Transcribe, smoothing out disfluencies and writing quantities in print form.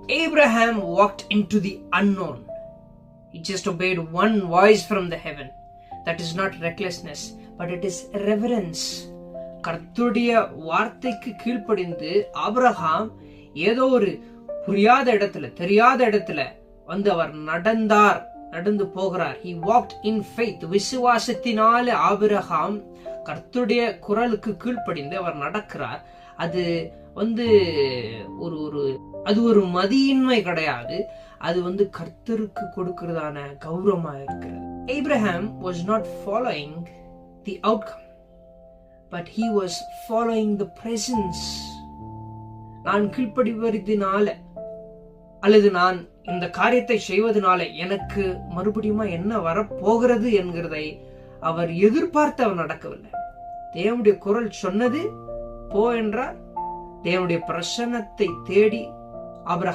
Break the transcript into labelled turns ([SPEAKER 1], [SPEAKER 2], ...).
[SPEAKER 1] Abraham walked into the unknown. He just obeyed one voice from the heaven. That is not recklessness, but it is reverence. கர்த்தருடைய வார்த்தைக்கு கீழ்ப்படிந்து Abraham ஏதோ ஒரு புரியாத இடத்துல, தெரியாத இடத்துல வந்து அவர் நடந்து போகிறார். He walked in faith. விசுவாசத்தினால ஆபிரகாம் கர்த்தருடைய குரலுக்கு கீழ்ப்படிந்து அவர் நடக்கிறார். அது வந்து ஒரு மதியின்மை கிடையாது. அது கர்த்தருக்கு கொடுக்கிறதான கௌரவமா இருக்கிறது. Abraham was not following the outcome, but he was following the presence. நான் கீழ்ப்படிவதினால அல்லது நான் இந்த காரியத்தை செய்வதனால எனக்கு மறுபடியும் என்ன வரப்போகிறது என்கிறதை அவர் எதிர்பார்த்து அவர் நடக்கவில்லை. தேவனுடைய குரல் சொன்னது போ என்றார். தேவனுடைய பிரசன்னத்தை தேடி ஆபிரகாம்